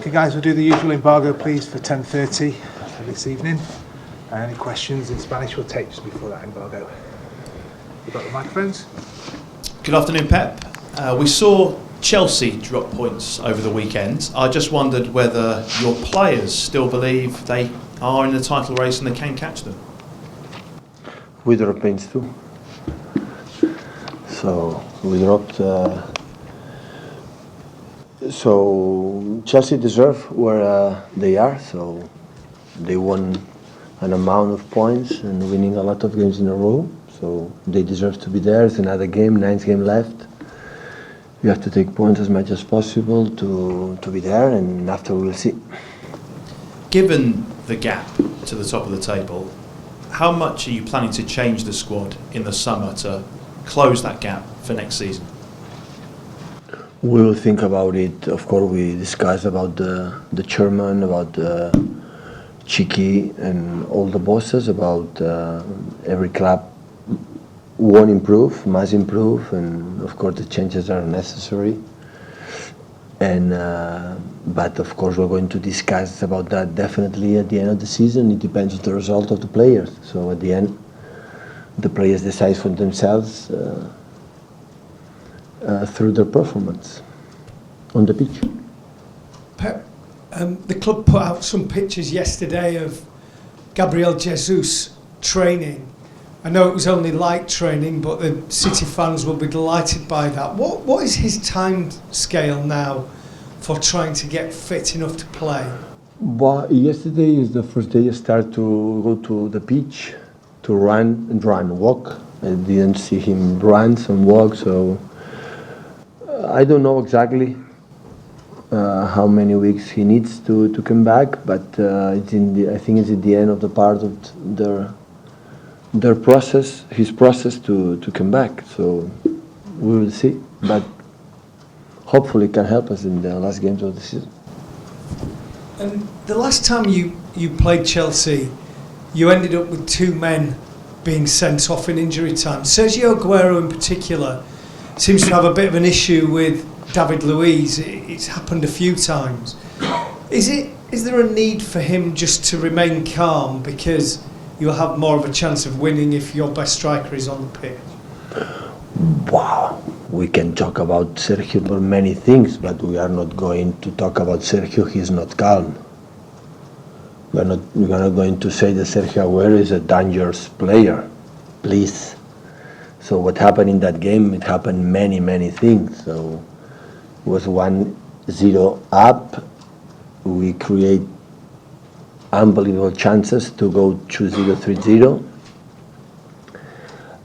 Okay guys, we'll do the usual embargo please for 10:30 for this evening. Any questions in Spanish we'll take just before that embargo. You've got the microphones? Good afternoon, Pep. We saw Chelsea drop points over the weekend. I just wondered whether your players still believe they are in the title race and they can catch them. We dropped points too. So we dropped. So Chelsea deserve where they are. So they won an amount of points and winning a lot of games in a row. So they deserve to be there. It's another game, 9th game left. You have to take points as much as possible to be there, and after we will see. Given the gap to the top of the table, how much are you planning to change the squad in the summer to close that gap for next season? We will think about it. Of course, we discuss about the chairman, about Chiki and all the bosses, about every club won't improve, must improve, and of course the changes are necessary. And but of course we're going to discuss about that definitely at the end of the season. It depends on the result of the players. So at the end, the players decide for themselves through their performance on the pitch. Pep, the club put out some pictures yesterday of Gabriel Jesus training. I know it was only light training, but the City fans will be delighted by that. What is his time scale now for trying to get fit enough to play? Well, yesterday is the first day I start to go to the pitch to run and walk. I didn't see him run and walk, so I don't know exactly how many weeks he needs to come back, but it's I think it's at the end of the part of their process, his process to come back. So we will see, but hopefully it can help us in the last games of the season. And the last time you played Chelsea, you ended up with 2 men being sent off in injury time. Sergio Aguero in particular seems to have a bit of an issue with David Luiz. It's happened a few times. Is there a need for him just to remain calm because you'll have more of a chance of winning if your best striker is on the pitch? Wow, we can talk about Sergio for many things, but we are not going to talk about Sergio. He's not calm. We're not going to say that Sergio Aguero is a dangerous player, please. So what happened in that game, it happened many things. So it was 1-0 up. We create unbelievable chances to go 2-0, 3-0.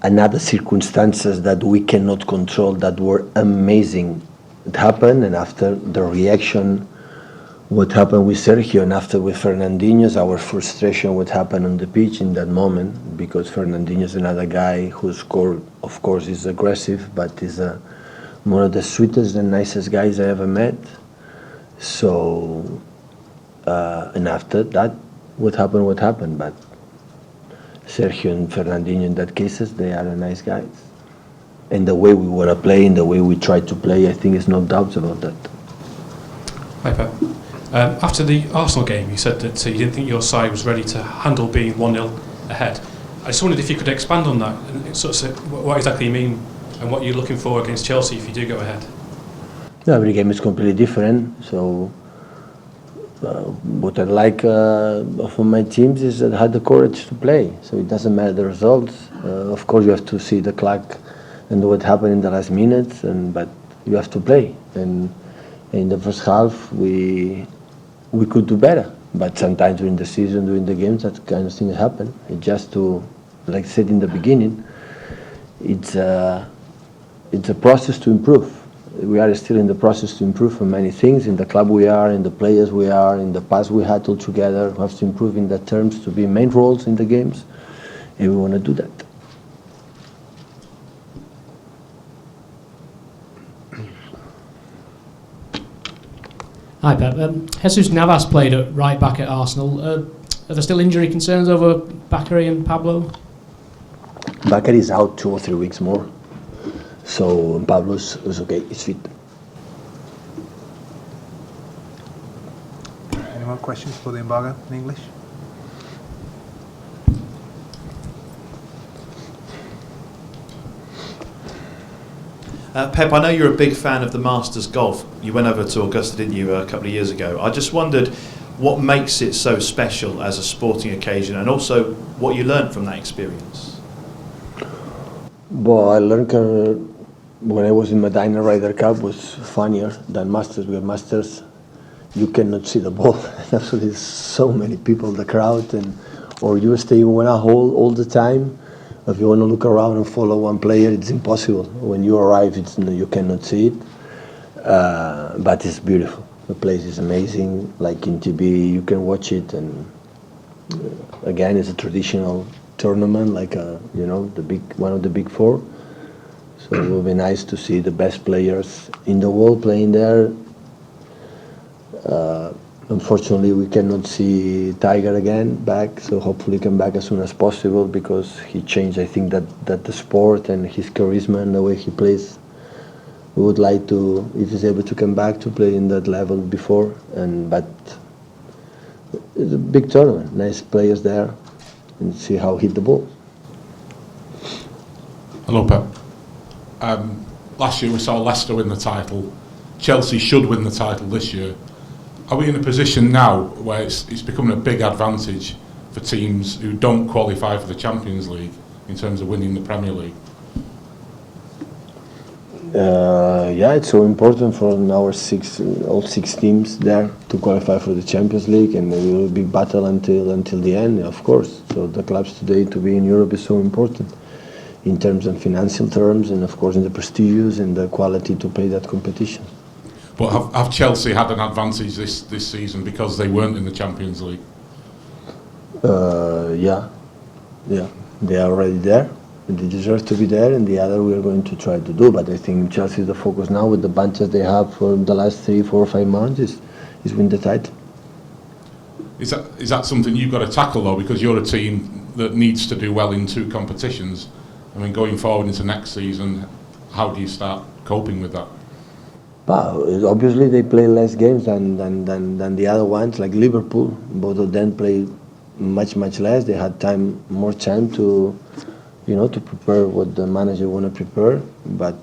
Another circumstances that we cannot control that were amazing. It happened, and after the reaction, what happened with Sergio, and after with Fernandinho, our frustration what happened on the pitch in that moment, because Fernandinho is another guy who scored, of course, is aggressive, but is one of the sweetest and nicest guys I ever met. So, and after that, what happened, but Sergio and Fernandinho in that cases, they are nice guys. And the way we want to play, and the way we try to play, I think there's no doubts about that. Hi, Pep. After the Arsenal game, you said that you didn't think your side was ready to handle being 1-0 ahead. I just wondered if you could expand on that and sort of say what exactly you mean and what you're looking for against Chelsea if you do go ahead. Yeah, every game is completely different. So what I like from my teams is that I had the courage to play. So it doesn't matter the results. Of course, you have to see the clock and what happened in the last minutes, but you have to play. And in the first half, we could do better. But sometimes during the season, during the games, that kind of thing happen. It's just to, like I said in the beginning, it's a process to improve. We are still in the process to improve on many things. In the club we are, in the players we are, in the past we had all together. We have to improve in that terms to be main roles in the games, and we want to do that. Hi Pep. Jesus Navas played at right back at Arsenal. Are there still injury concerns over Bakary and Pablo? Bakary is out 2 or 3 weeks more. So Pablo's is okay, he's fit. questions for the embargo in English? Pep, I know you're a big fan of the Masters Golf. You went over to Augusta, didn't you, a couple of years ago? I just wondered what makes it so special as a sporting occasion, and also what you learned from that experience. Well, I learned when I was in Medina Ryder Cup was funnier than Masters, because Masters you cannot see the ball. Absolutely, so many people, the crowd, or you stay in one hole all the time. If you want to look around and follow one player, it's impossible. When you arrive, you cannot see it. But it's beautiful. The place is amazing. Like in TV, you can watch it, and again, it's a traditional tournament, like one of the big four. So it will be nice to see the best players in the world playing there. Unfortunately, we cannot see Tiger again back, so hopefully he come back as soon as possible, because he changed, I think, that the sport and his charisma and the way he plays. We would like to, if he's able to come back, to play in that level before. But it's a big tournament, nice players there, and see how he hit the ball. Hello, Pep. Last year we saw Leicester win the title. Chelsea should win the title this year. Are we in a position now where it's becoming a big advantage for teams who don't qualify for the Champions League in terms of winning the Premier League? Yeah, it's so important for all six teams there to qualify for the Champions League, and it will be battle until the end, of course. So the clubs today to be in Europe is so important in terms of financial terms, and of course in the prestigious and the quality to play that competition. But have Chelsea had an advantage this season because they weren't in the Champions League? Yeah, they are already there. They deserve to be there, and the other we are going to try to do. But I think Chelsea is the focus now, with the bunches they have for the last 3, 4, 5 months, is win the title. Is that something you've got to tackle though, because you're a team that needs to do well in 2 competitions? I mean, going forward into next season, how do you start coping with that? Well, obviously they play less games than the other ones, like Liverpool. Both of them play much less. They had more time to prepare what the manager want to prepare. But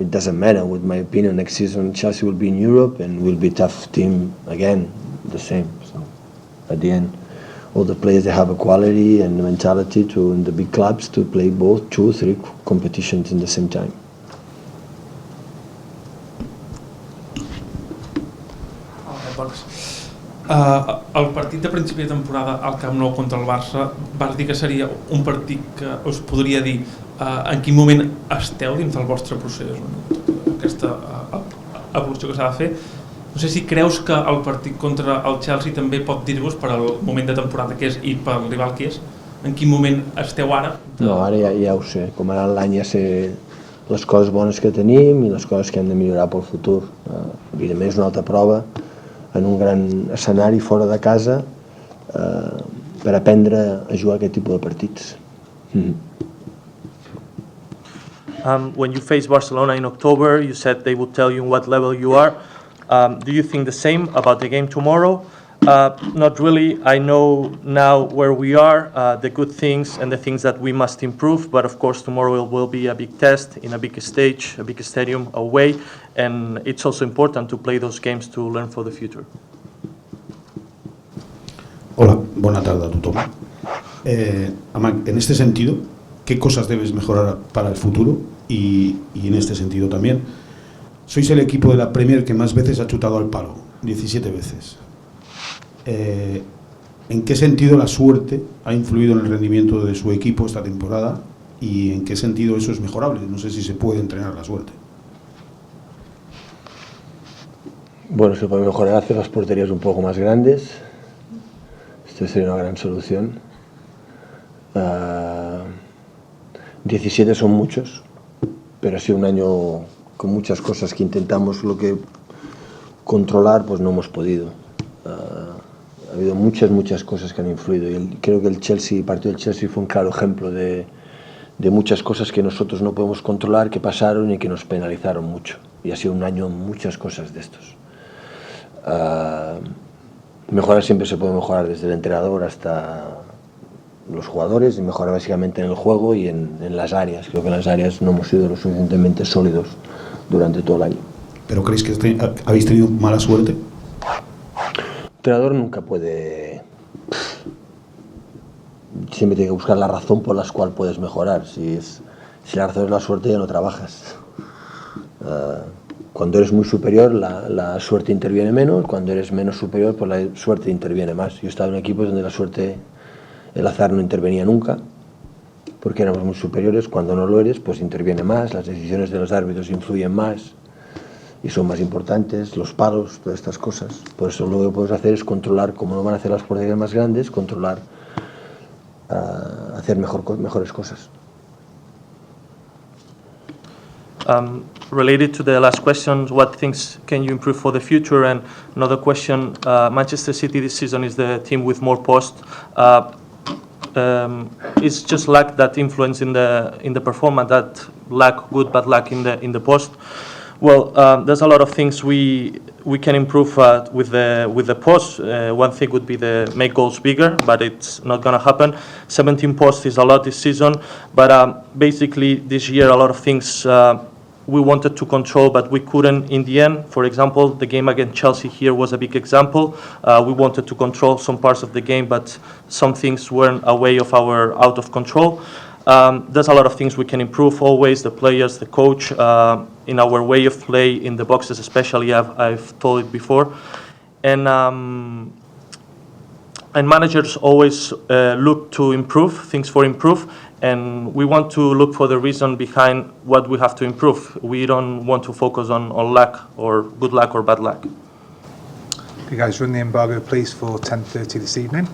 it doesn't matter. With my opinion, next season Chelsea will be in Europe and will be a tough team again, the same. So at the end, all the players, they have a quality and the mentality in the big clubs to play both 2, 3 competitions in the same time. El partit de principi de temporada al Camp Nou contra el Barça, vas dir que seria un partit que us podria dir en quin moment esteu dins del vostre procés, aquesta evolució que s'ha de fer. No sé si creus que el partit contra el Chelsea també pot dir-vos, per al moment de temporada que és i pel rival que és, en quin moment esteu ara? No, ara ja ho sé. Com ara l'any ja sé les coses bones que tenim i les coses que hem de millorar pel futur. Evidentment és una altra prova en un gran escenari fora de casa per aprendre a jugar aquest tipus de partits. When you faced Barcelona in October, you said they would tell you what level you are. Do you think the same about the game tomorrow? Not really. I know now where we are, the good things and the things that we must improve, but of course tomorrow will be a big test in a big stage, a big stadium away, and it's also important to play those games to learn for the future. Hola, buena tarde a tothom. En este sentido, ¿qué cosas debes mejorar para el futuro? Y en este sentido también, sois el equipo de la Premier que más veces ha chutado al palo, 17 veces. ¿En qué sentido la suerte ha influido en el rendimiento de su equipo esta temporada y en qué sentido eso es mejorable? No sé si se puede entrenar la suerte. Bueno, se puede mejorar, hacer las porterías un poco más grandes. Esto sería una gran solución. 17 son muchos, pero ha sido un año con muchas cosas que intentamos controlar, pues no hemos podido. Ha habido muchas cosas que han influido y creo que el partido del Chelsea fue un claro ejemplo de muchas cosas que nosotros no podemos controlar, que pasaron y que nos penalizaron mucho. Y ha sido un año muchas cosas de estos. Mejorar siempre se puede mejorar, desde el entrenador hasta los jugadores, y mejorar básicamente en el juego y en las áreas. Creo que en las áreas no hemos sido lo suficientemente sólidos durante todo el año. ¿Pero creéis que habéis tenido mala suerte? El entrenador nunca puede... Siempre tiene que buscar la razón por la cual puedes mejorar. Si la razón es la suerte, ya no trabajas. Cuando eres muy superior, la suerte interviene menos. Cuando eres menos superior, pues la suerte interviene más. Yo he estado en equipos donde la suerte, el azar no intervenía nunca, porque éramos muy superiores. Cuando no lo eres, pues interviene más. Las decisiones de los árbitros influyen más y son más importantes. Los palos, todas estas cosas. Por eso lo que puedes hacer es controlar, como no van a hacer las porterías más grandes, controlar, hacer mejores cosas. Related to the last question, what things can you improve for the future? And another question, Manchester City this season is the team with more posts. It's just lack that influence in the performance, that lack good bad luck in the post. Well, there's a lot of things we can improve with the post. One thing would be the make goals bigger, but it's not going to happen. 17 posts is a lot this season, but basically this year a lot of things we wanted to control, but we couldn't in the end. For example, the game against Chelsea here was a big example. We wanted to control some parts of the game, but some things weren't away of our out of control. There's a lot of things we can improve always, the players, the coach, in our way of play, in the boxes especially, I've told it before. And managers always look to improve, things for improve, and we want to look for the reason behind what we have to improve. We don't want to focus on luck or good luck or bad luck. If you guys run the embargo, please, for 10:30 this evening.